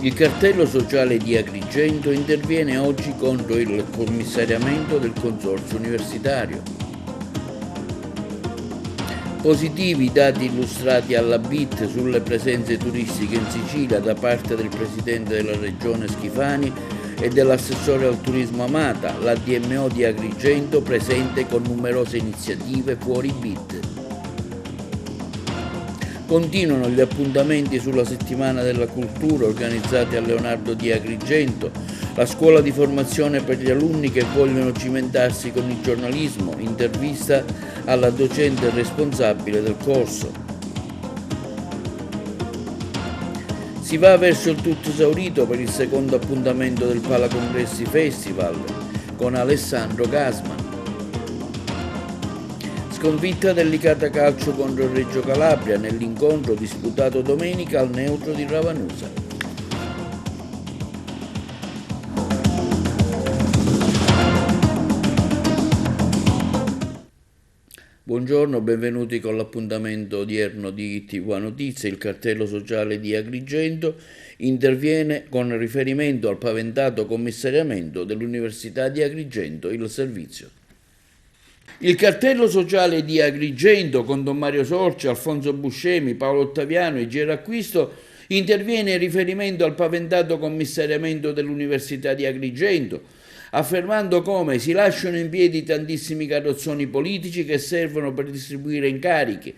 Il cartello sociale di Agrigento interviene oggi contro il commissariamento del consorzio universitario. Positivi i dati illustrati alla BIT sulle presenze turistiche in Sicilia da parte del Presidente della Regione Schifani e dell'assessore al turismo Amata, la DMO di Agrigento presente con numerose iniziative fuori BIT. Continuano gli appuntamenti sulla settimana della cultura organizzati a Leonardo di Agrigento, la scuola di formazione per gli alunni che vogliono cimentarsi con il giornalismo, intervista alla docente responsabile del corso. Si va verso il tutto esaurito per il secondo appuntamento del Palacongressi Festival con Alessandro Gasman. Sconfitta del Licata Calcio contro il Reggio Calabria nell'incontro disputato domenica al neutro di Ravanusa. Buongiorno, benvenuti con l'appuntamento odierno di TV Notizie. Il cartello sociale di Agrigento interviene con riferimento al paventato commissariamento dell'Università di Agrigento, il servizio. Il cartello sociale di Agrigento con Don Mario Sorci, Alfonso Buscemi, Paolo Ottaviano e Gero Acquisto interviene in riferimento al paventato commissariamento dell'Università di Agrigento, affermando come si lasciano in piedi tantissimi carrozzoni politici che servono per distribuire incarichi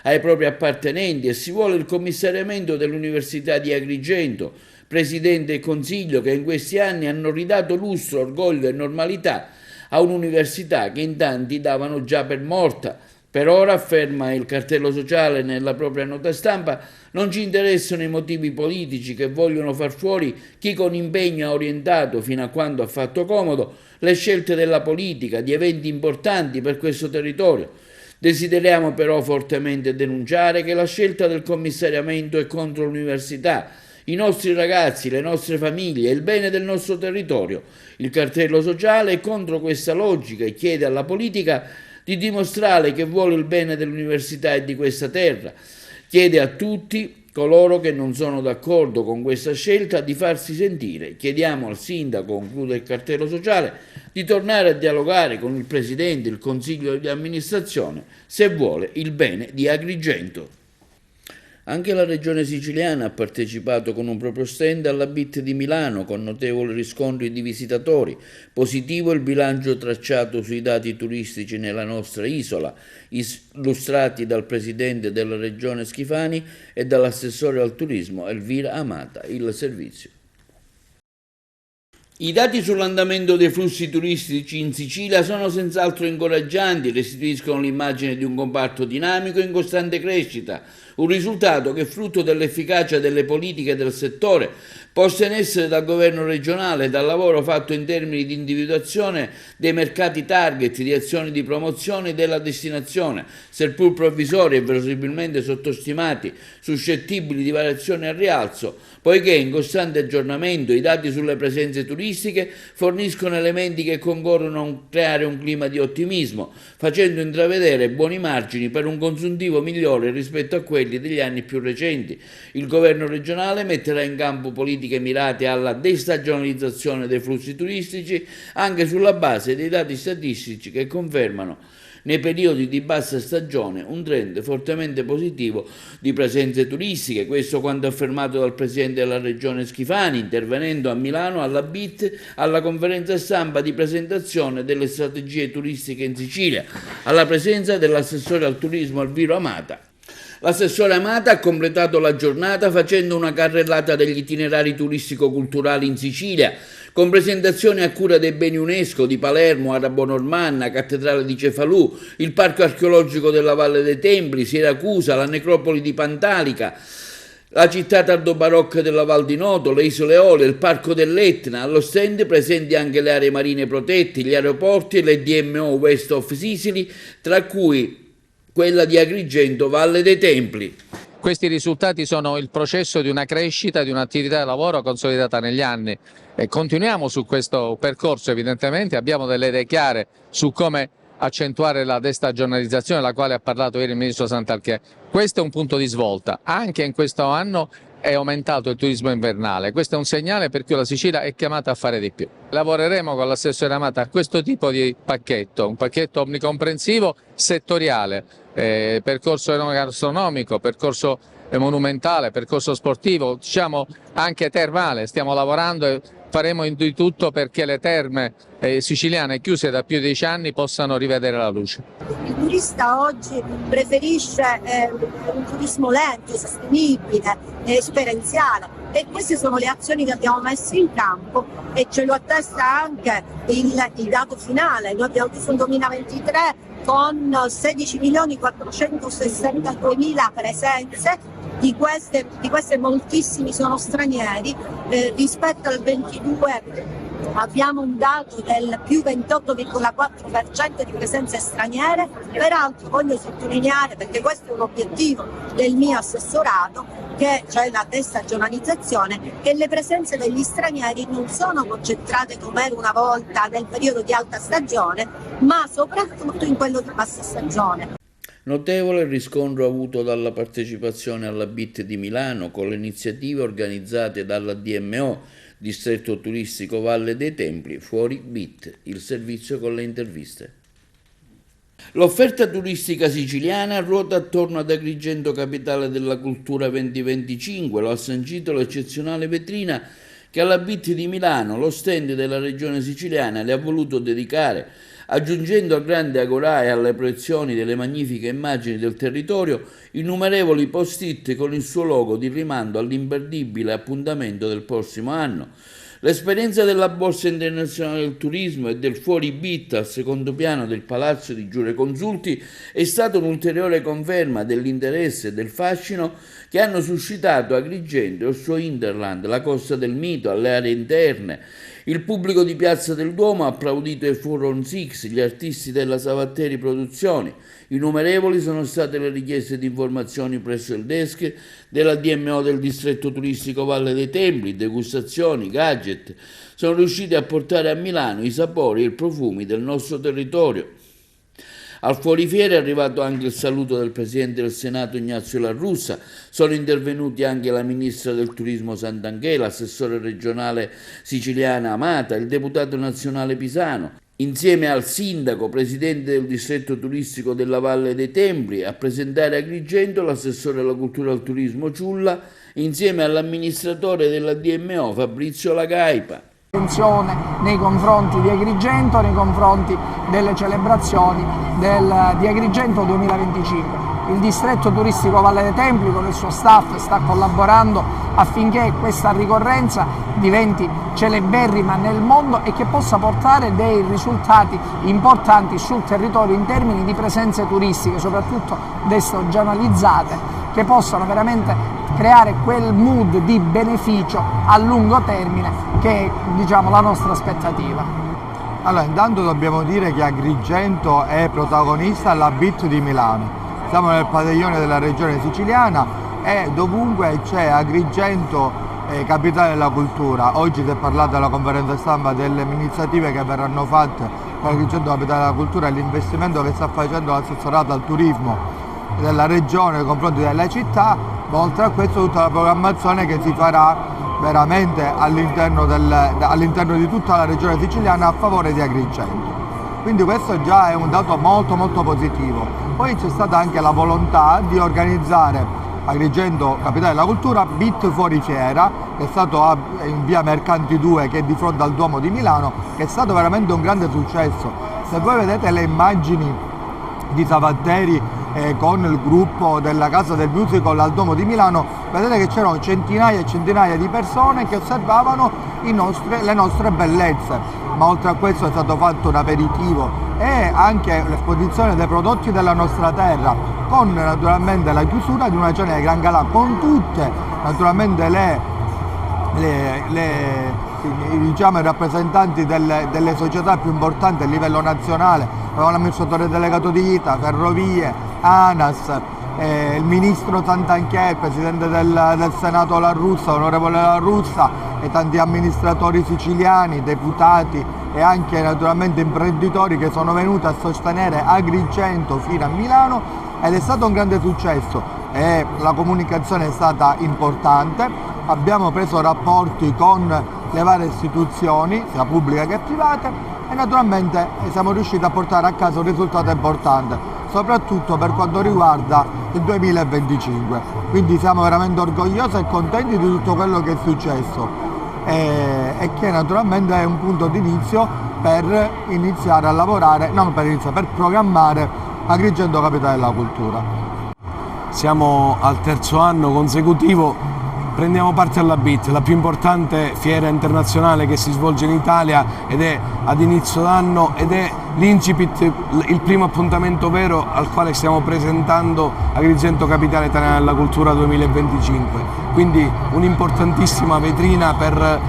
ai propri appartenenti e si vuole il commissariamento dell'Università di Agrigento, Presidente e Consiglio che in questi anni hanno ridato lustro, orgoglio e normalità a un'università che in tanti davano già per morta. Per ora, afferma il cartello sociale nella propria nota stampa, non ci interessano i motivi politici che vogliono far fuori chi con impegno ha orientato, fino a quando ha fatto comodo, le scelte della politica, di eventi importanti per questo territorio. Desideriamo però fortemente denunciare che la scelta del commissariamento è contro l'università, i nostri ragazzi, le nostre famiglie e il bene del nostro territorio. Il cartello sociale è contro questa logica e chiede alla politica di dimostrare che vuole il bene dell'università e di questa terra. Chiede a tutti coloro che non sono d'accordo con questa scelta di farsi sentire. Chiediamo al sindaco, conclude il cartello sociale, di tornare a dialogare con il presidente, il consiglio di amministrazione, se vuole il bene di Agrigento. Anche la regione siciliana ha partecipato con un proprio stand alla BIT di Milano con notevoli riscontri di visitatori. Positivo il bilancio tracciato sui dati turistici nella nostra isola, illustrati dal presidente della regione Schifani e dall'assessore al turismo Elvira Amata, il servizio. I dati sull'andamento dei flussi turistici in Sicilia sono senz'altro incoraggianti, restituiscono l'immagine di un comparto dinamico in costante crescita, un risultato che è frutto dell'efficacia delle politiche del settore poste in essere dal governo regionale e dal lavoro fatto in termini di individuazione dei mercati target, di azioni di promozione della destinazione, seppur provvisori e verosimilmente sottostimati, suscettibili di variazioni al rialzo, poiché in costante aggiornamento i dati sulle presenze turistiche forniscono elementi che concorrono a creare un clima di ottimismo, facendo intravedere buoni margini per un consuntivo migliore rispetto a quelli degli anni più recenti. Il governo regionale metterà in campo politiche mirate alla destagionalizzazione dei flussi turistici anche sulla base dei dati statistici che confermano nei periodi di bassa stagione un trend fortemente positivo di presenze turistiche. Questo quanto affermato dal presidente della regione Schifani intervenendo a Milano alla BIT alla conferenza stampa di presentazione delle strategie turistiche in Sicilia, alla presenza dell'assessore al turismo Elvira Amata. L'assessore Amata ha completato la giornata facendo una carrellata degli itinerari turistico-culturali in Sicilia, con presentazioni a cura dei beni UNESCO di Palermo, Arabo Normanna, Cattedrale di Cefalù, il Parco archeologico della Valle dei Templi, Siracusa, la necropoli di Pantalica, la città tardo-barocca della Val di Noto, le isole Eolie, il Parco dell'Etna. Allo stand presenti anche le aree marine protette, gli aeroporti e le DMO West of Sicily, tra cui quella di Agrigento, Valle dei Templi. Questi risultati sono il processo di una crescita, di un'attività di lavoro consolidata negli anni e continuiamo su questo percorso evidentemente, abbiamo delle idee chiare su come accentuare la destagionalizzazione, della quale ha parlato ieri il ministro Santanchè. Questo è un punto di svolta. Anche in questo anno è aumentato il turismo invernale. Questo è un segnale per cui la Sicilia è chiamata a fare di più. Lavoreremo con l'assessore Amata a questo tipo di pacchetto, un pacchetto omnicomprensivo settoriale, percorso enogastronomico, percorso monumentale, percorso sportivo, diciamo anche termale. Stiamo lavorando e faremo di tutto perché le terme siciliane chiuse da più di 10 anni possano rivedere la luce. Il turista oggi preferisce un turismo lento, sostenibile, esperienziale, e queste sono le azioni che abbiamo messo in campo e ce lo attesta anche il dato finale. Noi abbiamo chiuso il 2023 con 16.462.000 presenze. Di queste moltissimi sono stranieri, rispetto al 22 abbiamo un dato del più 28,4% di presenze straniere. Peraltro voglio sottolineare, perché questo è un obiettivo del mio assessorato, che c'è la destagionalizzazione, che le presenze degli stranieri non sono concentrate come era una volta nel periodo di alta stagione, ma soprattutto in quello di bassa stagione. Notevole il riscontro avuto dalla partecipazione alla BIT di Milano con le iniziative organizzate dalla DMO, Distretto Turistico Valle dei Templi, fuori BIT, il servizio con le interviste. L'offerta turistica siciliana ruota attorno ad Agrigento, capitale della cultura 2025, lo ha sancito l'eccezionale vetrina che alla BIT di Milano lo stand della regione siciliana le ha voluto dedicare, aggiungendo al grande agorà e alle proiezioni delle magnifiche immagini del territorio innumerevoli post-it con il suo logo di rimando all'imperdibile appuntamento del prossimo anno. L'esperienza della Borsa Internazionale del Turismo e del Fuori BIT al secondo piano del Palazzo di Giureconsulti è stata un'ulteriore conferma dell'interesse e del fascino che hanno suscitato Agrigento e il suo hinterland, la Costa del Mito, alle aree interne. Il pubblico di Piazza del Duomo ha applaudito i 4on6, gli artisti della Savatteri Produzioni. Innumerevoli sono state le richieste di informazioni presso il desk della DMO del Distretto Turistico Valle dei Templi, degustazioni, gadget. Sono riusciti a portare a Milano i sapori e i profumi del nostro territorio. Al fuorifiere è arrivato anche il saluto del Presidente del Senato Ignazio La Russa, sono intervenuti anche la Ministra del Turismo Santanchè, l'assessore regionale siciliana Amata, il deputato nazionale Pisano, insieme al Sindaco, Presidente del Distretto Turistico della Valle dei Templi, a presentare Agrigento l'assessore alla cultura e al turismo Ciulla, insieme all'amministratore della DMO Fabrizio Lagaipa. Attenzione nei confronti di Agrigento, nei confronti delle celebrazioni di Agrigento 2025. Il distretto turistico Valle dei Templi con il suo staff sta collaborando affinché questa ricorrenza diventi celeberrima nel mondo e che possa portare dei risultati importanti sul territorio in termini di presenze turistiche, soprattutto destagionalizzate, che possano veramente creare quel mood di beneficio a lungo termine che è, diciamo, la nostra aspettativa. Allora, intanto dobbiamo dire che Agrigento è protagonista alla BIT di Milano. Siamo nel padiglione della regione siciliana e dovunque c'è Agrigento, capitale della cultura. Oggi si è parlato alla conferenza stampa delle iniziative che verranno fatte per Agrigento, capitale della cultura, e l'investimento che sta facendo l'assessorato al turismo della regione nei confronti della città, ma oltre a questo tutta la programmazione che si farà veramente all'interno di tutta la regione siciliana a favore di Agrigento. Quindi questo già è un dato molto positivo. Poi c'è stata anche la volontà di organizzare Agrigento, capitale della cultura, BIT fuori fiera, che è stato in via Mercanti 2, che è di fronte al Duomo di Milano, che è stato veramente un grande successo. Se voi vedete le immagini di Savatteri con il gruppo della Casa del Musical al Duomo di Milano, vedete che c'erano centinaia e centinaia di persone che osservavano le nostre bellezze. Ma oltre a questo è stato fatto un aperitivo e anche l'esposizione dei prodotti della nostra terra, con naturalmente la chiusura di una cena di Gran Galà con tutte naturalmente diciamo, i rappresentanti delle società più importanti a livello nazionale, l'amministratore delegato di ITA, Ferrovie, ANAS, il ministro Santanchè, il presidente del Senato La Russa, onorevole La Russa, e tanti amministratori siciliani, deputati e anche naturalmente imprenditori che sono venuti a sostenere Agrigento fino a Milano, ed è stato un grande successo e la comunicazione è stata importante. Abbiamo preso rapporti con le varie istituzioni, sia pubbliche che private, e naturalmente siamo riusciti a portare a casa un risultato importante, soprattutto per quanto riguarda il 2025. Quindi siamo veramente orgogliosi e contenti di tutto quello che è successo e che naturalmente è un punto di inizio per iniziare a lavorare, per programmare Agrigento Capitale della Cultura. Siamo al terzo anno consecutivo, prendiamo parte alla BIT, la più importante fiera internazionale che si svolge in Italia, ed è ad inizio d'anno ed è l'incipit, il primo appuntamento vero al quale stiamo presentando Agrigento Capitale Italiana della Cultura 2025. Quindi un'importantissima vetrina per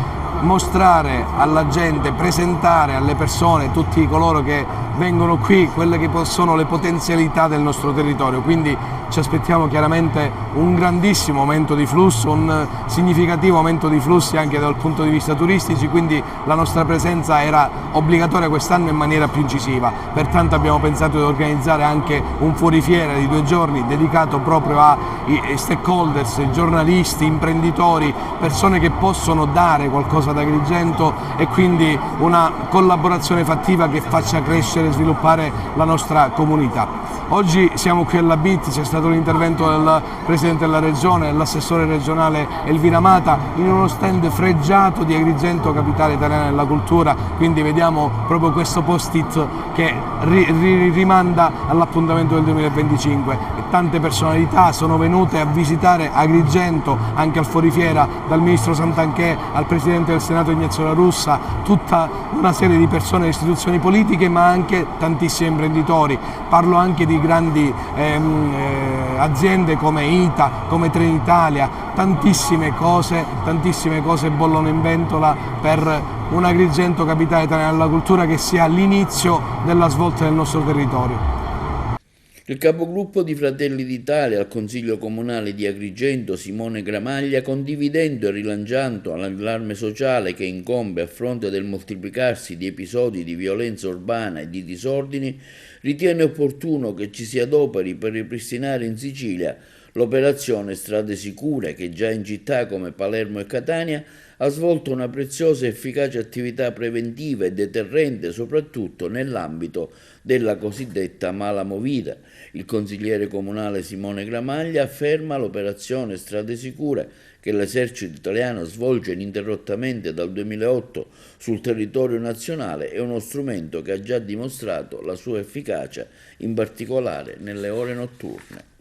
mostrare alla gente, presentare alle persone, tutti coloro che vengono qui, quelle che sono le potenzialità del nostro territorio. Quindi ci aspettiamo chiaramente un grandissimo aumento di flusso, un significativo aumento di flussi anche dal punto di vista turistici, quindi la nostra presenza era obbligatoria quest'anno in maniera più incisiva. Pertanto abbiamo pensato di organizzare anche un fuorifiera di 2 giorni dedicato proprio ai stakeholders, giornalisti, imprenditori, persone che possono dare qualcosa ad Agrigento, e quindi una collaborazione fattiva che faccia crescere e sviluppare la nostra comunità. Oggi siamo qui alla BIT, c'è stato l'intervento del Presidente della Regione, dell'assessore regionale Elvira Mata, in uno stand fregiato di Agrigento Capitale Italiana della Cultura, quindi vediamo proprio questo post-it che rimanda all'appuntamento del 2025. E tante personalità sono venute a visitare Agrigento, anche al fuorifiera, dal Ministro Santanchè al Presidente del Senato Ignazio La Russa, tutta una serie di persone e istituzioni politiche, ma anche tantissimi imprenditori. Parlo anche di grandi aziende come ITA, come Trenitalia, tantissime cose bollono in ventola per un Agrigento Capitale Italiana della Cultura che sia l'inizio della svolta del nostro territorio. Il capogruppo di Fratelli d'Italia al Consiglio Comunale di Agrigento, Simone Gramaglia, condividendo e rilanciando l'allarme sociale che incombe a fronte del moltiplicarsi di episodi di violenza urbana e di disordini, ritiene opportuno che ci si adoperi per ripristinare in Sicilia l'operazione Strade Sicure, che già in città come Palermo e Catania ha svolto una preziosa e efficace attività preventiva e deterrente, soprattutto nell'ambito della cosiddetta mala movida. Il consigliere comunale Simone Gramaglia afferma l'operazione Strade Sicure, che l'esercito italiano svolge ininterrottamente dal 2008 sul territorio nazionale, è uno strumento che ha già dimostrato la sua efficacia, in particolare nelle ore notturne.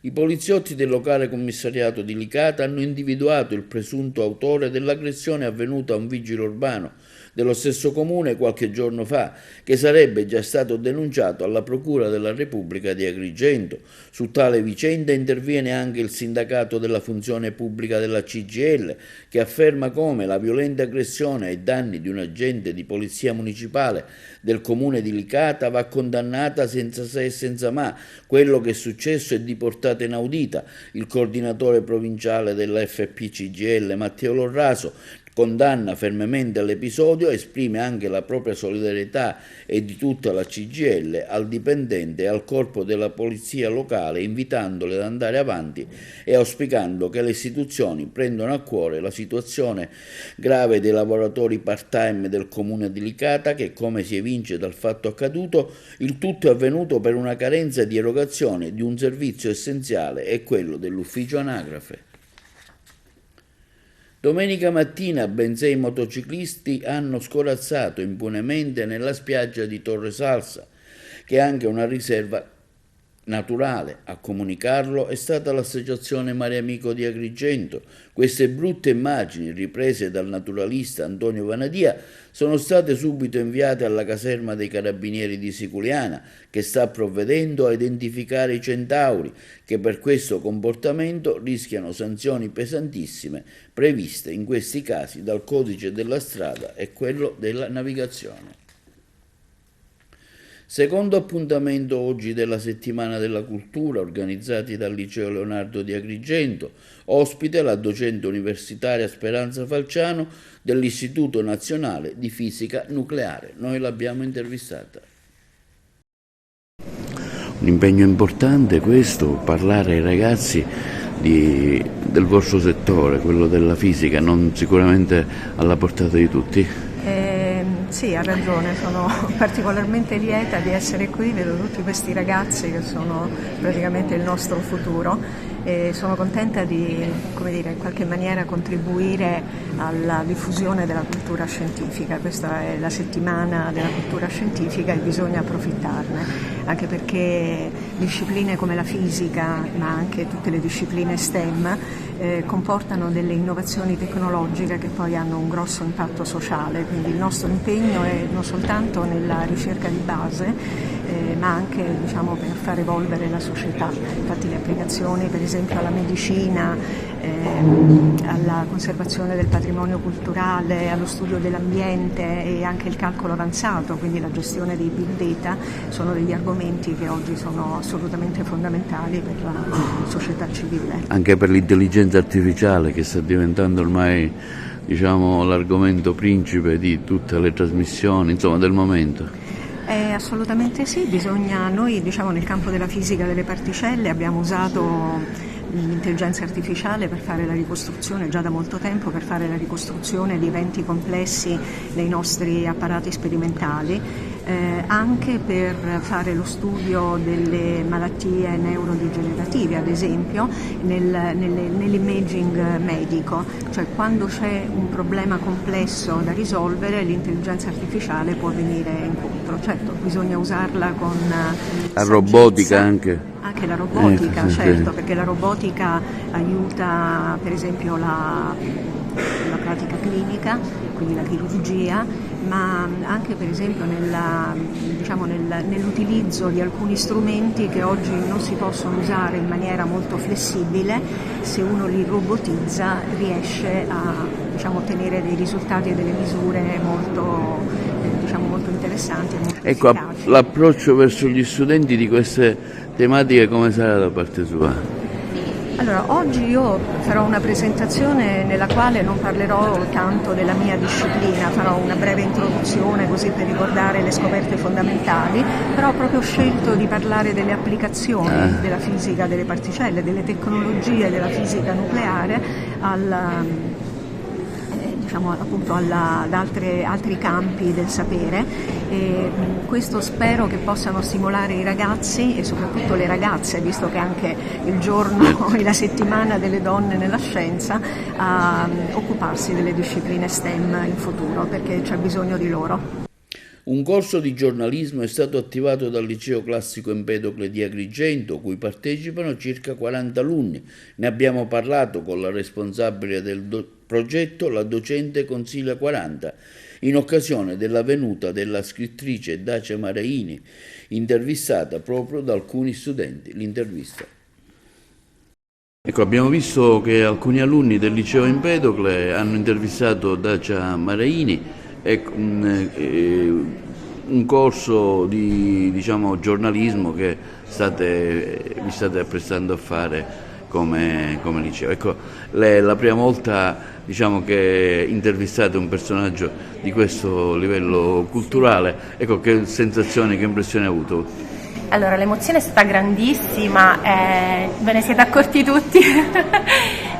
I poliziotti del locale commissariato di Licata hanno individuato il presunto autore dell'aggressione avvenuta a un vigile urbano dello stesso comune qualche giorno fa, che sarebbe già stato denunciato alla Procura della Repubblica di Agrigento. Su tale vicenda interviene anche il sindacato della funzione pubblica della CGIL, che afferma come la violenta aggressione ai danni di un agente di polizia municipale del comune di Licata va condannata senza se e senza ma. Quello che è successo è di portata inaudita. Il coordinatore provinciale della FP CGIL, Matteo Lorraso, condanna fermamente l'episodio e esprime anche la propria solidarietà e di tutta la CGIL al dipendente e al corpo della polizia locale, invitandole ad andare avanti e auspicando che le istituzioni prendano a cuore la situazione grave dei lavoratori part-time del comune di Licata, che, come si evince dal fatto accaduto, il tutto è avvenuto per una carenza di erogazione di un servizio essenziale, è quello dell'ufficio anagrafe. Domenica mattina ben 6 motociclisti hanno scorazzato impunemente nella spiaggia di Torre Salsa, che è anche una riserva naturale. A comunicarlo è stata l'associazione Mare Amico di Agrigento. Queste brutte immagini, riprese dal naturalista Antonio Vanadia, sono state subito inviate alla caserma dei Carabinieri di Siculiana, che sta provvedendo a identificare i centauri, che per questo comportamento rischiano sanzioni pesantissime previste in questi casi dal codice della strada e quello della navigazione. Secondo appuntamento oggi della Settimana della Cultura, organizzati dal Liceo Leonardo di Agrigento, ospite la docente universitaria Speranza Falciano dell'Istituto Nazionale di Fisica Nucleare. Noi l'abbiamo intervistata. Un impegno importante questo, parlare ai ragazzi del vostro settore, quello della fisica, non sicuramente alla portata di tutti. Sì, ha ragione, sono particolarmente lieta di essere qui, vedo tutti questi ragazzi che sono praticamente il nostro futuro e sono contenta di, come dire, in qualche maniera contribuire alla diffusione della cultura scientifica. Questa è la settimana della cultura scientifica e bisogna approfittarne, anche perché discipline come la fisica, ma anche tutte le discipline STEM, comportano delle innovazioni tecnologiche che poi hanno un grosso impatto sociale, quindi il nostro impegno è non soltanto nella ricerca di base, ma anche per far evolvere la società. Infatti le applicazioni per esempio alla medicina, alla conservazione del patrimonio culturale, allo studio dell'ambiente e anche il calcolo avanzato, quindi la gestione dei big data, sono degli argomenti che oggi sono assolutamente fondamentali per la società civile. Anche per l'intelligenza artificiale che sta diventando ormai l'argomento principe di tutte le trasmissioni, del momento. Assolutamente sì, noi nel campo della fisica delle particelle abbiamo usato l'intelligenza artificiale per fare la ricostruzione, già da molto tempo, per fare la ricostruzione di eventi complessi nei nostri apparati sperimentali, anche per fare lo studio delle malattie neurodegenerative, ad esempio nell'imaging medico, cioè quando c'è un problema complesso da risolvere l'intelligenza artificiale può venire incontro. Certo, bisogna usarla con la robotica anche la robotica, certo, perché la robotica aiuta per esempio la pratica clinica, quindi la chirurgia, ma anche per esempio nell'utilizzo di alcuni strumenti che oggi non si possono usare in maniera molto flessibile. Se uno li robotizza riesce a ottenere dei risultati e delle misure molto interessanti. Molto efficaci. L'approccio verso gli studenti di queste tematiche come sarà da parte sua? Allora, oggi io farò una presentazione nella quale non parlerò tanto della mia disciplina, farò una breve introduzione così per ricordare le scoperte fondamentali, però ho proprio scelto di parlare delle applicazioni della fisica delle particelle, delle tecnologie della fisica nucleare ad altri campi del sapere, e questo spero che possano stimolare i ragazzi e soprattutto le ragazze, visto che anche il giorno e la settimana delle donne nella scienza, a occuparsi delle discipline STEM in futuro, perché c'è bisogno di loro. Un corso di giornalismo è stato attivato dal Liceo Classico Empedocle di Agrigento, cui partecipano circa 40 alunni. Ne abbiamo parlato con la responsabile del progetto, la docente Consiglia 40, in occasione della venuta della scrittrice Dacia Maraini, intervistata proprio da alcuni studenti. L'intervista. Ecco, abbiamo visto che alcuni alunni del Liceo Empedocle hanno intervistato Dacia Maraini. Un corso di giornalismo che vi state apprestando a fare come liceo. Ecco, lei è la prima volta che intervistate un personaggio di questo livello culturale. Ecco, che sensazioni, che impressioni ha avuto? Allora, l'emozione è stata grandissima, ve ne siete accorti tutti.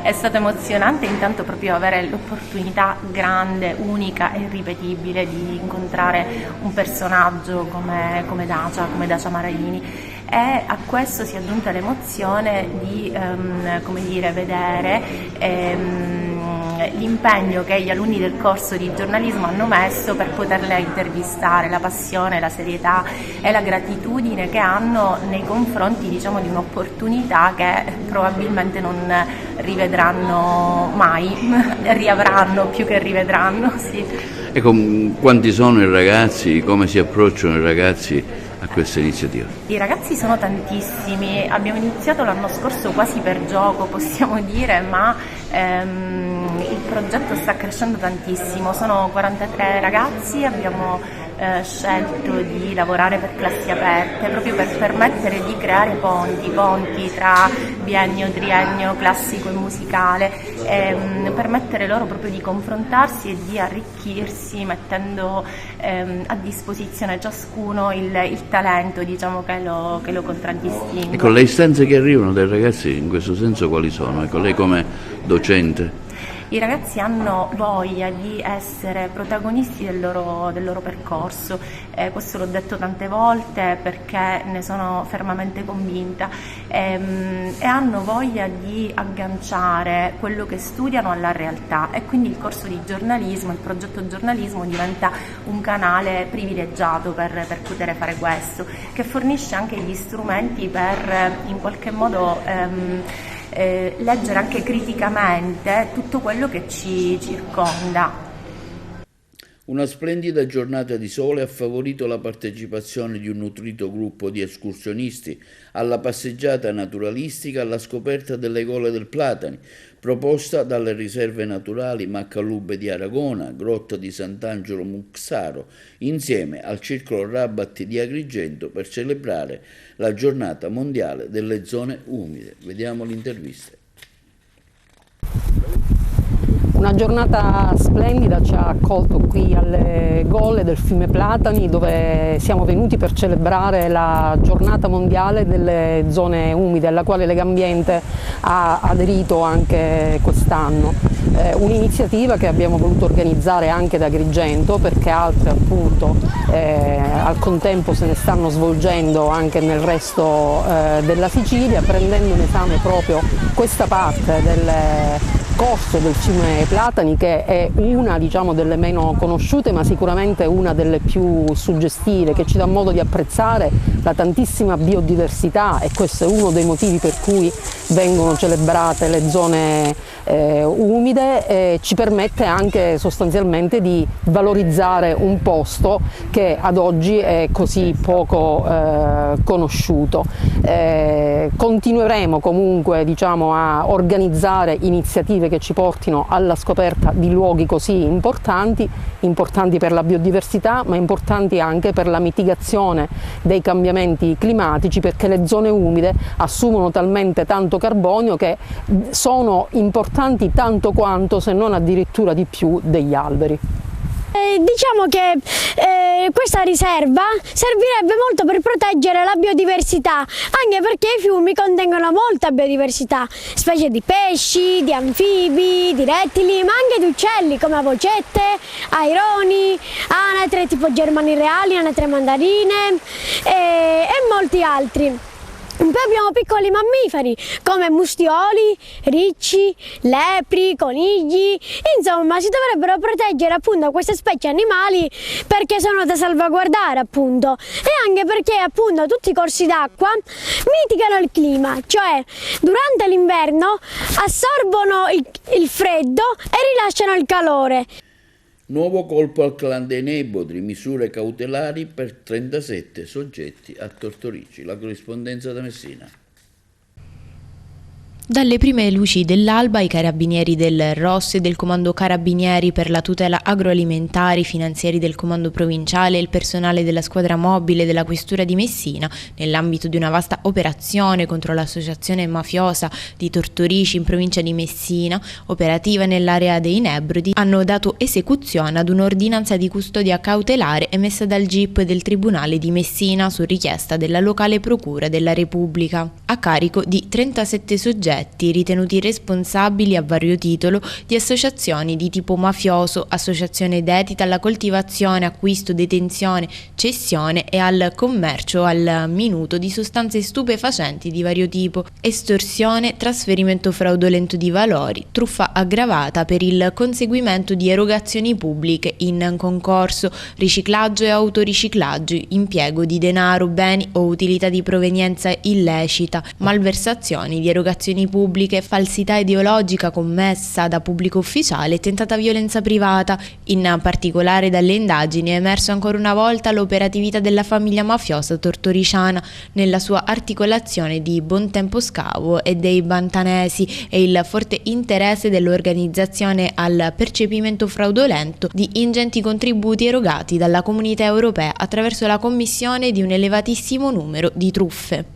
È stato emozionante intanto proprio avere l'opportunità grande, unica e irripetibile di incontrare un personaggio come Dacia Maraini, e a questo si è aggiunta l'emozione di vedere l'impegno che gli alunni del corso di giornalismo hanno messo per poterla intervistare, la passione, la serietà e la gratitudine che hanno nei confronti di un'opportunità che probabilmente non rivedranno mai, riavranno più che rivedranno. Sì. Ecco, quanti sono i ragazzi, come si approcciano i ragazzi a questa iniziativa? I ragazzi sono tantissimi, abbiamo iniziato l'anno scorso quasi per gioco, possiamo dire, ma il progetto sta crescendo tantissimo, sono 43 ragazzi, abbiamo scelto di lavorare per classi aperte, proprio per permettere di creare ponti tra biennio, triennio, classico e musicale, permettere loro proprio di confrontarsi e di arricchirsi, mettendo a disposizione ciascuno il talento, diciamo, che lo contraddistingue. Ecco, le istanze che arrivano dai ragazzi in questo senso quali sono? Ecco, lei come docente. I ragazzi hanno voglia di essere protagonisti del loro percorso, questo l'ho detto tante volte perché ne sono fermamente convinta, e hanno voglia di agganciare quello che studiano alla realtà, e quindi il corso di giornalismo, il progetto giornalismo diventa un canale privilegiato per poter fare questo, che fornisce anche gli strumenti per in qualche modo leggere anche criticamente tutto quello che ci circonda. Una splendida giornata di sole ha favorito la partecipazione di un nutrito gruppo di escursionisti alla passeggiata naturalistica alla scoperta delle Gole del Platani, proposta dalle riserve naturali Maccalubbe di Aragona, Grotta di Sant'Angelo Muxaro, insieme al Circolo Rabat di Agrigento per celebrare la giornata mondiale delle zone umide. Vediamo l'intervista. Una giornata splendida ci ha accolto qui alle Gole del fiume Platani, dove siamo venuti per celebrare la giornata mondiale delle zone umide, alla quale Legambiente ha aderito anche quest'anno. Un'iniziativa che abbiamo voluto organizzare anche da Agrigento, perché altre appunto al contempo se ne stanno svolgendo anche nel resto della Sicilia, prendendo in esame proprio questa parte del corso del fiume Platani, che è una, diciamo, delle meno conosciute, ma sicuramente una delle più suggestive, che ci dà modo di apprezzare la tantissima biodiversità, e questo è uno dei motivi per cui vengono celebrate le zone umide, e ci permette anche sostanzialmente di valorizzare un posto che ad oggi è così poco conosciuto. Continueremo comunque, diciamo, a organizzare iniziative che ci portino alla scoperta di luoghi così importanti per la biodiversità, ma importanti anche per la mitigazione dei cambiamenti climatici, perché le zone umide assumono talmente tanto carbonio che sono importanti tanto quanto, se non addirittura di più, degli alberi. Diciamo che questa riserva servirebbe molto per proteggere la biodiversità, anche perché i fiumi contengono molta biodiversità, specie di pesci, di anfibi, di rettili, ma anche di uccelli come avocette, aironi, anatre tipo germani reali, anatre mandarine e molti altri. Poi abbiamo piccoli mammiferi come mustioli, ricci, lepri, conigli, insomma si dovrebbero proteggere appunto queste specie animali perché sono da salvaguardare appunto, e anche perché appunto tutti i corsi d'acqua mitigano il clima, cioè durante l'inverno assorbono il freddo e rilasciano il calore. Nuovo colpo al clan dei Nebodri, misure cautelari per 37 soggetti a Tortorici. La corrispondenza da Messina. Dalle prime luci dell'alba i carabinieri del ROS e del Comando Carabinieri per la tutela agroalimentare, i finanzieri del Comando Provinciale e il personale della squadra mobile della Questura di Messina, nell'ambito di una vasta operazione contro l'associazione mafiosa di Tortorici in provincia di Messina, operativa nell'area dei Nebrodi, hanno dato esecuzione ad un'ordinanza di custodia cautelare emessa dal GIP del Tribunale di Messina su richiesta della locale Procura della Repubblica, a carico di 37 soggetti ritenuti responsabili a vario titolo di associazioni di tipo mafioso, associazione dedita alla coltivazione, acquisto, detenzione, cessione e al commercio al minuto di sostanze stupefacenti di vario tipo, estorsione, trasferimento fraudolento di valori, truffa aggravata per il conseguimento di erogazioni pubbliche in concorso, riciclaggio e autoriciclaggio, impiego di denaro, beni o utilità di provenienza illecita, malversazioni di erogazioni dichiarazioni pubbliche, falsità ideologica commessa da pubblico ufficiale e tentata violenza privata. In particolare dalle indagini è emerso ancora una volta l'operatività della famiglia mafiosa tortoriciana nella sua articolazione di Bontempo Scavo e dei Bantanesi e il forte interesse dell'organizzazione al percepimento fraudolento di ingenti contributi erogati dalla Comunità Europea attraverso la commissione di un elevatissimo numero di truffe.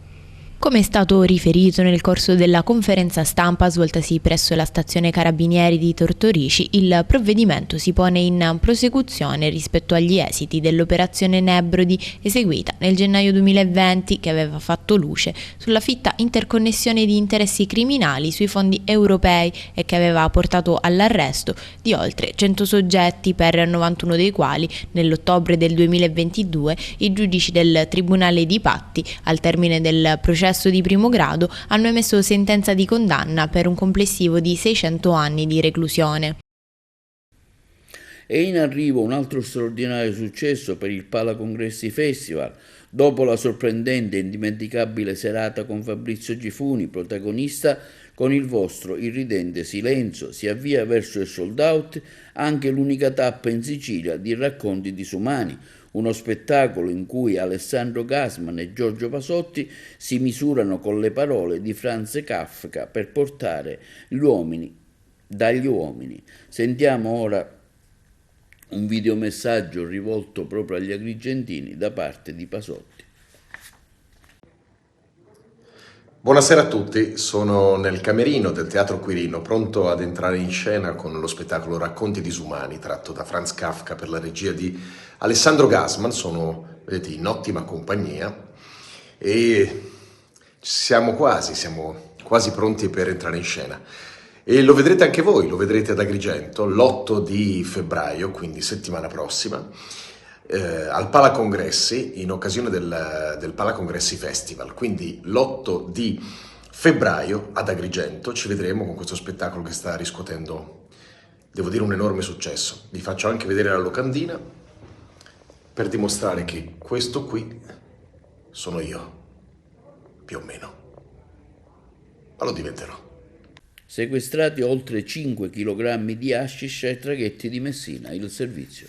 Come è stato riferito nel corso della conferenza stampa svoltasi presso la stazione Carabinieri di Tortorici, il provvedimento si pone in prosecuzione rispetto agli esiti dell'operazione Nebrodi eseguita nel gennaio 2020, che aveva fatto luce sulla fitta interconnessione di interessi criminali sui fondi europei e che aveva portato all'arresto di oltre 100 soggetti, per 91 dei quali nell'ottobre del 2022 i giudici del Tribunale di Patti, al termine del processo di primo grado, hanno emesso sentenza di condanna per un complessivo di 600 anni di reclusione. È in arrivo un altro straordinario successo per il Palacongressi Festival. Dopo la sorprendente e indimenticabile serata con Fabrizio Gifuni, protagonista, con il vostro irridente silenzio si avvia verso il sold out anche l'unica tappa in Sicilia di Racconti disumani, uno spettacolo in cui Alessandro Gassman e Giorgio Pasotti si misurano con le parole di Franz Kafka per portare gli uomini dagli uomini. Sentiamo ora un videomessaggio rivolto proprio agli agrigentini da parte di Pasotti. Buonasera a tutti, sono nel camerino del Teatro Quirino, pronto ad entrare in scena con lo spettacolo Racconti disumani, tratto da Franz Kafka per la regia di Alessandro Gassman. Sono, vedete, in ottima compagnia e siamo quasi pronti per entrare in scena. E lo vedrete anche voi, lo vedrete ad Agrigento l'8 di febbraio, quindi settimana prossima, al Palacongressi, in occasione del Palacongressi Festival. Quindi l'8 di febbraio ad Agrigento ci vedremo con questo spettacolo che sta riscuotendo, devo dire, un enorme successo. Vi faccio anche vedere la locandina per dimostrare che questo qui sono io, più o meno, ma lo diventerò. Sequestrati oltre 5 kg di hashish ai traghetti di Messina, il servizio.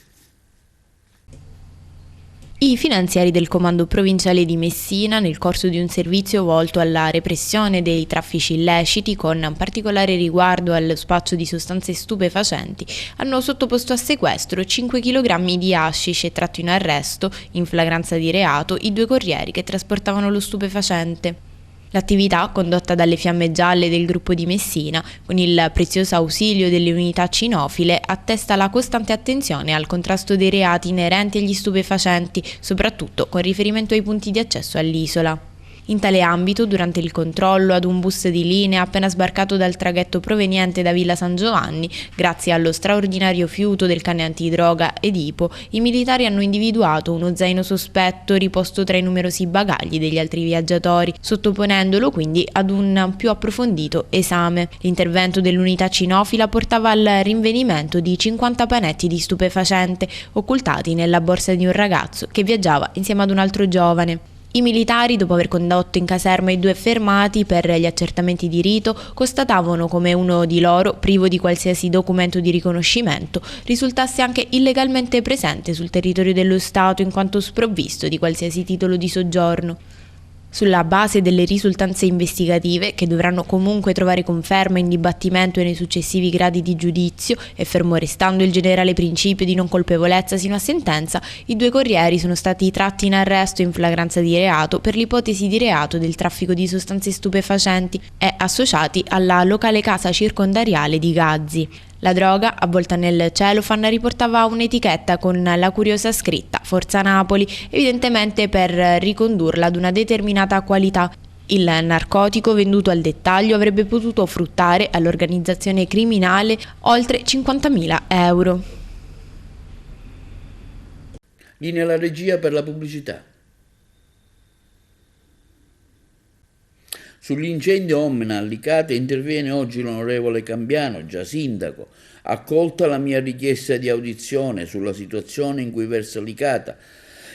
I finanziari del Comando Provinciale di Messina, nel corso di un servizio volto alla repressione dei traffici illeciti, con particolare riguardo allo spaccio di sostanze stupefacenti, hanno sottoposto a sequestro 5 kg di hashish e tratto in arresto, in flagranza di reato, i 2 corrieri che trasportavano lo stupefacente. L'attività, condotta dalle Fiamme Gialle del gruppo di Messina, con il prezioso ausilio delle unità cinofile, attesta la costante attenzione al contrasto dei reati inerenti agli stupefacenti, soprattutto con riferimento ai punti di accesso all'isola. In tale ambito, durante il controllo ad un bus di linea appena sbarcato dal traghetto proveniente da Villa San Giovanni, grazie allo straordinario fiuto del cane antidroga Edipo, i militari hanno individuato uno zaino sospetto riposto tra i numerosi bagagli degli altri viaggiatori, sottoponendolo quindi ad un più approfondito esame. L'intervento dell'unità cinofila portava al rinvenimento di 50 panetti di stupefacente, occultati nella borsa di un ragazzo che viaggiava insieme ad un altro giovane. I militari, dopo aver condotto in caserma i 2 fermati per gli accertamenti di rito, constatavano come uno di loro, privo di qualsiasi documento di riconoscimento, risultasse anche illegalmente presente sul territorio dello Stato in quanto sprovvisto di qualsiasi titolo di soggiorno. Sulla base delle risultanze investigative, che dovranno comunque trovare conferma in dibattimento e nei successivi gradi di giudizio, e fermo restando il generale principio di non colpevolezza sino a sentenza, i 2 corrieri sono stati tratti in arresto in flagranza di reato per l'ipotesi di reato del traffico di sostanze stupefacenti e associati alla locale casa circondariale di Gazzi. La droga, avvolta nel cellophane, riportava un'etichetta con la curiosa scritta Forza Napoli, evidentemente per ricondurla ad una determinata qualità. Il narcotico venduto al dettaglio avrebbe potuto fruttare all'organizzazione criminale oltre 50.000 euro. Linea alla regia per la pubblicità. Sull'incendio Omna a Licata interviene oggi l'onorevole Cambiano, già sindaco. Accolta la mia richiesta di audizione sulla situazione in cui versa Licata,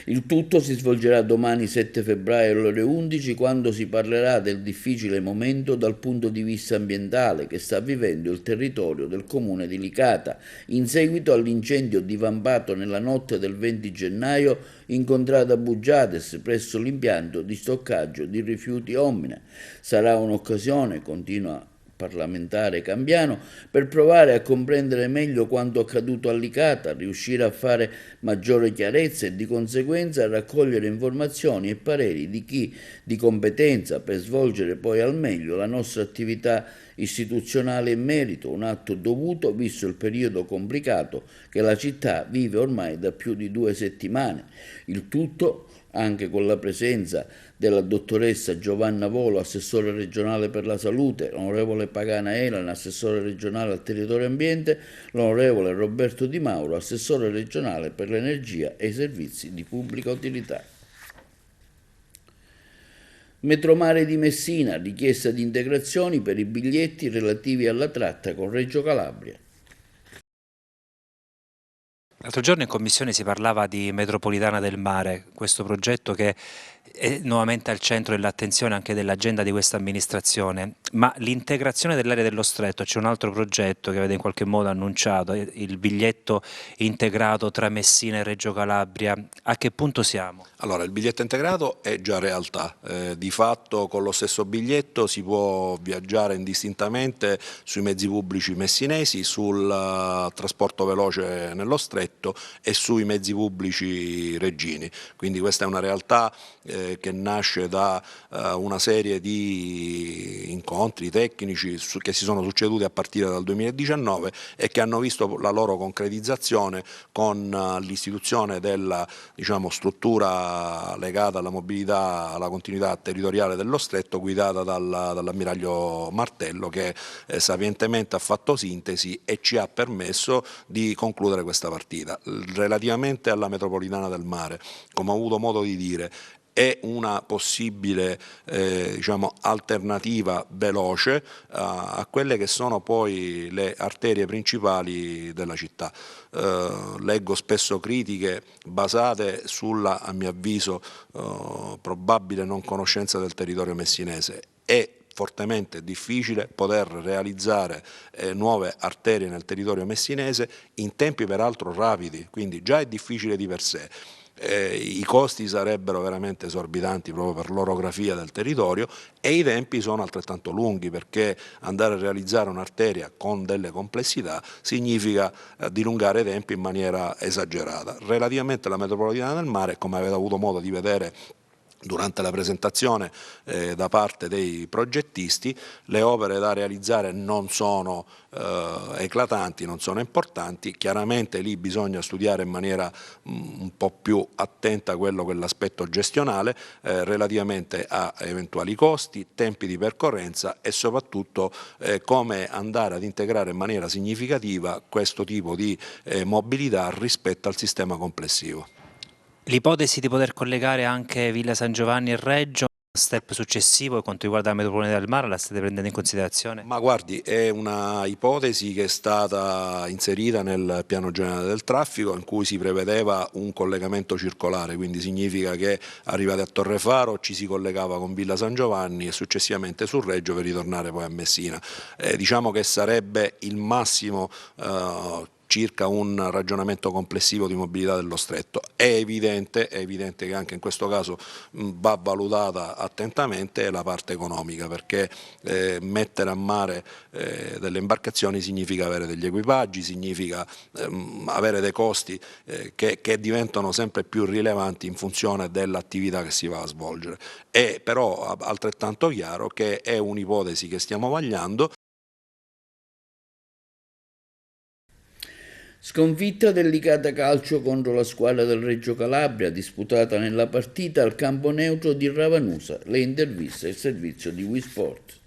Il tutto si svolgerà domani 7 febbraio alle ore 11, quando si parlerà del difficile momento dal punto di vista ambientale che sta vivendo il territorio del comune di Licata in seguito all'incendio divampato nella notte del 20 gennaio in contrada Bugiades presso l'impianto di stoccaggio di rifiuti Omine. Sarà un'occasione, continua parlamentare Cambiano, per provare a comprendere meglio quanto accaduto a Licata, riuscire a fare maggiore chiarezza e di conseguenza a raccogliere informazioni e pareri di chi di competenza per svolgere poi al meglio la nostra attività istituzionale in merito, un atto dovuto visto il periodo complicato che la città vive ormai da più di 2 settimane. Il tutto anche con la presenza della dottoressa Giovanna Volo, assessore regionale per la salute, l'onorevole Pagana Elan, assessore regionale al territorio e ambiente, l'onorevole Roberto Di Mauro, assessore regionale per l'energia e i servizi di pubblica utilità. Metromare di Messina, richiesta di integrazioni per i biglietti relativi alla tratta con Reggio Calabria. L'altro giorno in commissione si parlava di Metropolitana del Mare, questo progetto che è nuovamente al centro dell'attenzione anche dell'agenda di questa amministrazione, ma l'integrazione dell'area dello Stretto, c'è un altro progetto che avete in qualche modo annunciato, il biglietto integrato tra Messina e Reggio Calabria, a che punto siamo? Allora, il biglietto integrato è già realtà, di fatto con lo stesso biglietto si può viaggiare indistintamente sui mezzi pubblici messinesi, sul trasporto veloce nello Stretto e sui mezzi pubblici reggini, quindi questa è una realtà che nasce da una serie di incontri tecnici che si sono succeduti a partire dal 2019 e che hanno visto la loro concretizzazione con l'istituzione della struttura legata alla mobilità, alla continuità territoriale dello Stretto, guidata dall'ammiraglio Martello, che sapientemente ha fatto sintesi e ci ha permesso di concludere questa partita. Relativamente alla Metropolitana del Mare, come ho avuto modo di dire, è una possibile alternativa veloce a quelle che sono poi le arterie principali della città. Leggo spesso critiche basate sulla, a mio avviso, probabile non conoscenza del territorio messinese. È fortemente difficile poter realizzare nuove arterie nel territorio messinese in tempi peraltro rapidi, quindi già è difficile di per sé. I costi sarebbero veramente esorbitanti proprio per l'orografia del territorio e i tempi sono altrettanto lunghi, perché andare a realizzare un'arteria con delle complessità significa dilungare i tempi in maniera esagerata. Relativamente alla Metropolitana del Mare, come avete avuto modo di vedere durante la presentazione da parte dei progettisti, le opere da realizzare non sono eclatanti, non sono importanti. Chiaramente lì bisogna studiare in maniera un po' più attenta quello che è l'aspetto gestionale relativamente a eventuali costi, tempi di percorrenza e soprattutto come andare ad integrare in maniera significativa questo tipo di mobilità rispetto al sistema complessivo. L'ipotesi di poter collegare anche Villa San Giovanni e Reggio, step successivo per quanto riguarda la Metropolitana del Mare, la state prendendo in considerazione? Ma guardi, è una ipotesi che è stata inserita nel piano generale del traffico, in cui si prevedeva un collegamento circolare, quindi significa che arrivati a Torrefaro ci si collegava con Villa San Giovanni e successivamente su Reggio per ritornare poi a Messina. Diciamo che sarebbe il massimo circa un ragionamento complessivo di mobilità dello Stretto. È evidente che anche in questo caso va valutata attentamente la parte economica, perché mettere a mare delle imbarcazioni significa avere degli equipaggi, significa avere dei costi che diventano sempre più rilevanti in funzione dell'attività che si va a svolgere. È però altrettanto chiaro che è un'ipotesi che stiamo vagliando. Sconfitta del Licata Calcio contro la squadra del Reggio Calabria, disputata nella partita al campo neutro di Ravanusa. Le interviste al servizio di WeSport.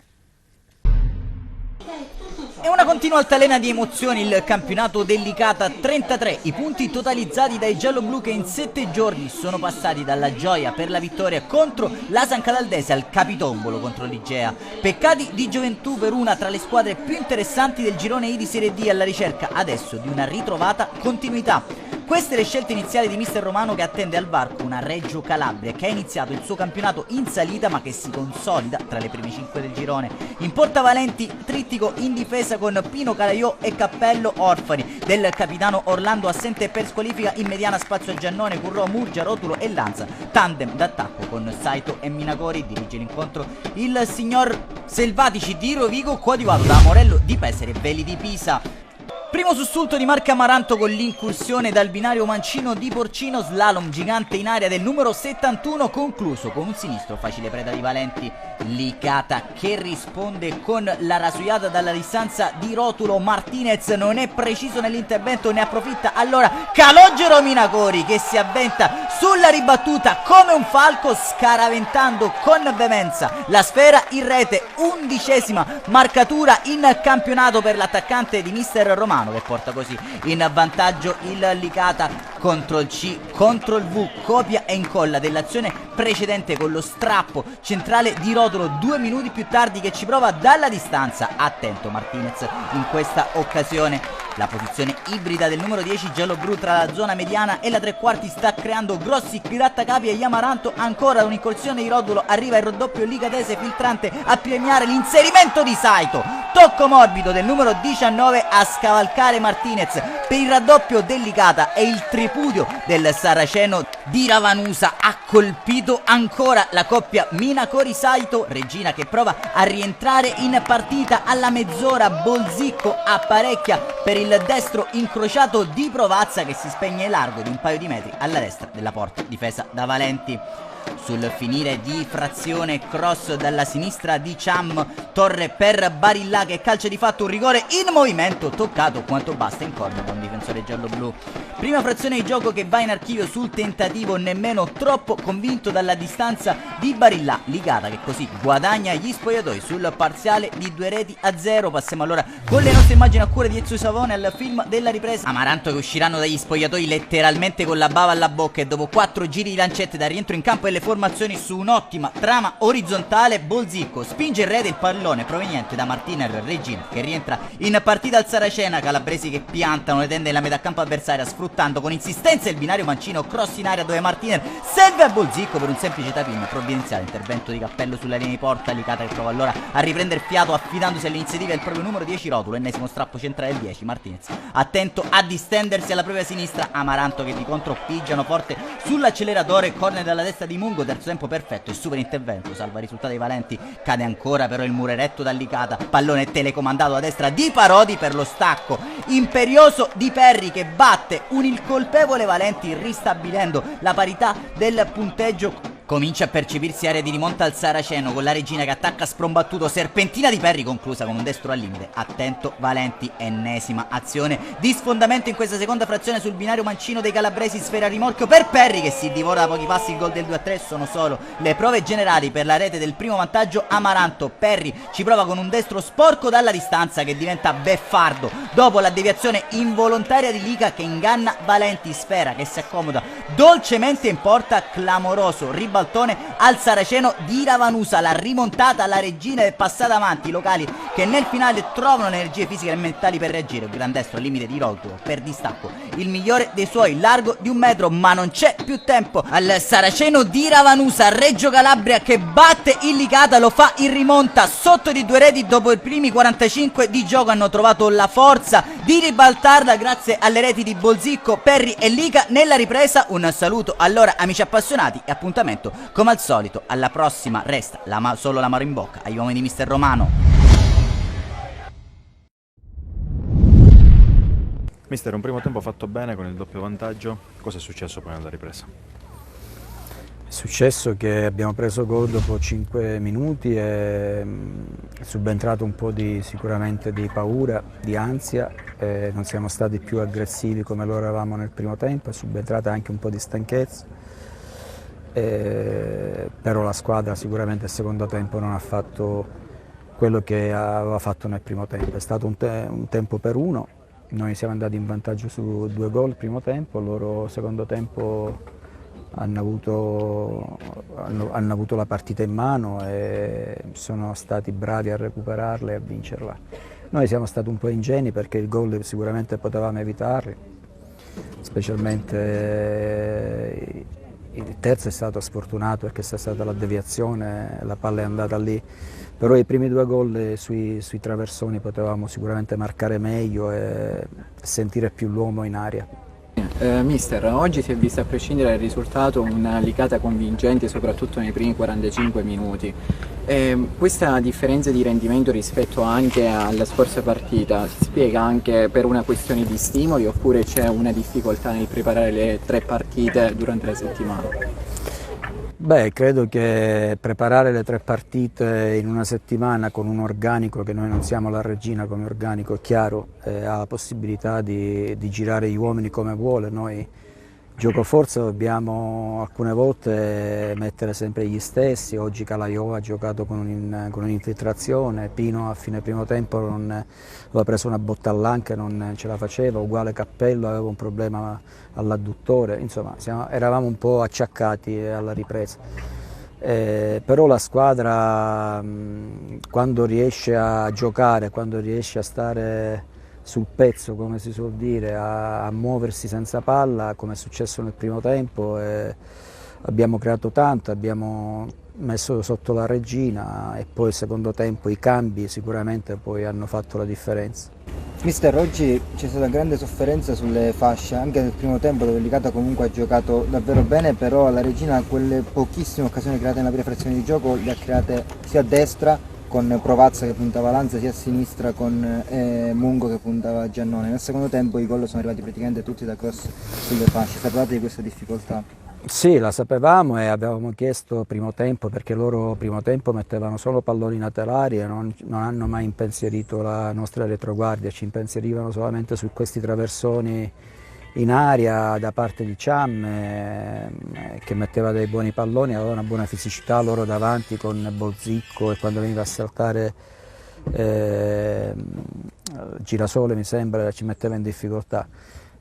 È una continua altalena di emozioni il campionato del Licata, 33 i punti totalizzati dai gialloblu, che in 7 giorni sono passati dalla gioia per la vittoria contro la San Cataldese al capitombolo contro l'Igea. Peccati di gioventù per una tra le squadre più interessanti del girone I di Serie D, alla ricerca adesso di una ritrovata continuità. Queste le scelte iniziali di mister Romano, che attende al varco una Reggio Calabria che ha iniziato il suo campionato in salita ma che si consolida tra le prime 5 del girone. In porta Valenti, trittico in difesa con Pino Calaiò e Cappello, orfani del capitano Orlando assente per squalifica. In mediana spazio a Giannone, Currò, Murgia, Rotulo e Lanza, tandem d'attacco con Saito e Minacori. Dirige l'incontro il signor Selvatici di Rovigo, coadiuvato da Morello di Pesere e Veli di Pisa. Primo sussulto di Marco Amaranto con l'incursione dal binario mancino di Porcino, slalom gigante in aria del numero 71 concluso con un sinistro facile preda di Valenti. Licata che risponde con la rasuiata dalla distanza di Rotulo. Martinez non è preciso nell'intervento, ne approfitta allora Calogero Minacori, che si avventa sulla ribattuta come un falco, scaraventando con veemenza la sfera in rete. 11ª marcatura in campionato per l'attaccante di mister Romano, che porta così in vantaggio il Licata. Contro il C, contro il V, copia e incolla dell'azione precedente con lo strappo centrale di Rotulo 2 minuti più tardi, che ci prova dalla distanza. Attento Martinez in questa occasione. La posizione ibrida del numero 10 giallo-blu tra la zona mediana e la tre quarti sta creando grossi grattacapi agli Amaranto. Ancora un'incursione di Rotulo, arriva il raddoppio licatese filtrante a premiare l'inserimento di Saito. Tocco morbido del numero 19 a scavalcare Martinez per il raddoppio del Licata, e il tripudio del saraceno di Ravanusa ha colpito ancora la coppia Minacori-Saito. Regina che prova a rientrare in partita alla mezz'ora. Bolzicco apparecchia per il destro incrociato di Provazza, che si spegne largo di un paio di metri alla destra della porta difesa da Valenti. Sul finire di frazione, cross dalla sinistra di Cham, torre per Barilla che calcia di fatto un rigore in movimento, toccato quanto basta in corner da un difensore giallo-blu. Prima frazione di gioco che va in archivio sul tentativo nemmeno troppo convinto dalla distanza di Barilla. Licata che così guadagna gli spogliatoi sul parziale di 2-0. Passiamo allora con le nostre immagini a cura di Ezio Savone al film della ripresa. Amaranto che usciranno dagli spogliatoi letteralmente con la bava alla bocca, e dopo 4 giri di lancette da rientro in campo e le formazioni su un'ottima trama orizzontale, Bolzicco spinge in rete il pallone proveniente da Martinez. Regina che rientra in partita al Saracena. Calabresi che piantano le tende nella metà campo avversaria, sfruttando con insistenza il binario mancino. Cross in aria dove Martinez serve a Bolzicco per un semplice tapin provvidenziale. Intervento di Cappello sulla linea di porta. Licata che prova allora a riprendere fiato affidandosi all'iniziativa del proprio numero 10 Rotulo. Ennesimo strappo centrale del 10 Martinez, attento a distendersi alla propria sinistra. Amaranto che di contro pigiano forte sull'acceleratore. Corner dalla destra di Mungo, terzo tempo perfetto e super intervento, salva il risultato dei Valenti. Cade ancora però il muro eretto da Licata, pallone telecomandato a destra di Parodi per lo stacco imperioso di Perri, che batte un incolpevole Valenti ristabilendo la parità del punteggio. Comincia a percepirsi area di rimonta al Saraceno, con la Regina che attacca sprombattuto, serpentina di Perri conclusa con un destro al limite. Attento Valenti, ennesima azione di sfondamento in questa seconda frazione sul binario mancino dei calabresi. Sfera a rimorchio per Perri che si divora da pochi passi il gol del 2-3. Sono solo le prove generali per la rete del primo vantaggio Amaranto. Perri ci prova con un destro sporco dalla distanza che diventa beffardo dopo la deviazione involontaria di Lica che inganna Valenti. Sfera che si accomoda dolcemente in porta, clamoroso ribaltone al Saraceno di Ravanusa. La rimontata alla Regina è passata avanti, i locali che nel finale trovano le energie fisiche e mentali per reagire. Un gran destro al limite di Rotulo per distacco, il migliore dei suoi, largo di 1 metro, ma non c'è più tempo al Saraceno di Ravanusa. Reggio Calabria che batte il Licata, lo fa in rimonta sotto di 2 reti dopo i primi 45 di gioco. Hanno trovato la forza di ribaltarla grazie alle reti di Bolzicco, Perri e Lica nella ripresa. Un saluto allora amici appassionati e appuntamento come al solito alla prossima. Resta solo l'amaro in bocca agli uomini di mister Romano. Mister, un primo tempo fatto bene con il doppio vantaggio, cosa è successo poi nella ripresa? È successo che abbiamo preso gol dopo 5 minuti e è subentrato un po' sicuramente di paura, di ansia, non siamo stati più aggressivi come lo eravamo nel primo tempo, è subentrata anche un po' di stanchezza, però la squadra sicuramente il secondo tempo non ha fatto quello che aveva fatto nel primo tempo, è stato un tempo per uno. Noi siamo andati in vantaggio su 2 gol primo tempo, loro secondo tempo hanno avuto la partita in mano e sono stati bravi a recuperarla e a vincerla. Noi siamo stati un po' ingenui perché il gol sicuramente potevamo evitarlo, specialmente il terzo è stato sfortunato perché è stata la deviazione, la palla è andata lì, però i primi 2 gol sui traversoni potevamo sicuramente marcare meglio e sentire più l'uomo in aria. Mister, oggi si è vista a prescindere dal risultato una Licata convincente soprattutto nei primi 45 minuti. Questa differenza di rendimento rispetto anche alla scorsa partita si spiega anche per una questione di stimoli oppure c'è una difficoltà nel preparare le 3 partite durante la settimana? Beh, credo che preparare le 3 partite in una settimana con un organico, che noi non siamo la regina come organico, è chiaro, ha la possibilità di girare gli uomini come vuole. Noi gioco forza dobbiamo alcune volte mettere sempre gli stessi. Oggi Calaiò ha giocato con un'infiltrazione, Pino a fine primo tempo aveva preso una botta all'anca e non ce la faceva, uguale Cappello aveva un problema all'adduttore, insomma eravamo un po' acciaccati alla ripresa. Però la squadra quando riesce a giocare, quando riesce a stare sul pezzo, come si suol dire, a muoversi senza palla, come è successo nel primo tempo, abbiamo creato tanto, abbiamo messo sotto la regina e poi il secondo tempo i cambi sicuramente poi hanno fatto la differenza. Mister, oggi c'è stata grande sofferenza sulle fasce, anche nel primo tempo dove Licata comunque ha giocato davvero bene, però la regina quelle pochissime occasioni create nella prima frazione di gioco le ha create sia a destra con Provazza che puntava Lanza, sia a sinistra con Mungo che puntava a Giannone. Nel secondo tempo i gol sono arrivati praticamente tutti da cross sulle fasce. Sapevate di questa difficoltà? Sì, la sapevamo e avevamo chiesto primo tempo, perché loro primo tempo mettevano solo palloni laterali e non hanno mai impensierito la nostra retroguardia, ci impensierivano solamente su questi traversoni in aria da parte di Cham che metteva dei buoni palloni, aveva una buona fisicità loro davanti con Bozzicco e quando veniva a saltare Girasole mi sembra ci metteva in difficoltà.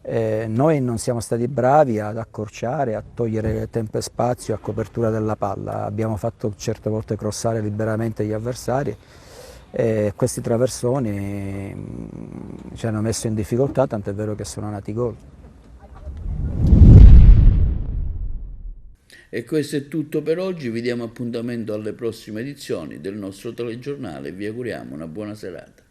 Noi non siamo stati bravi ad accorciare, a togliere tempo e spazio a copertura della palla, abbiamo fatto certe volte crossare liberamente gli avversari e questi traversoni ci hanno messo in difficoltà, tant'è vero che sono nati gol. E questo è tutto per oggi, vi diamo appuntamento alle prossime edizioni del nostro telegiornale e vi auguriamo una buona serata.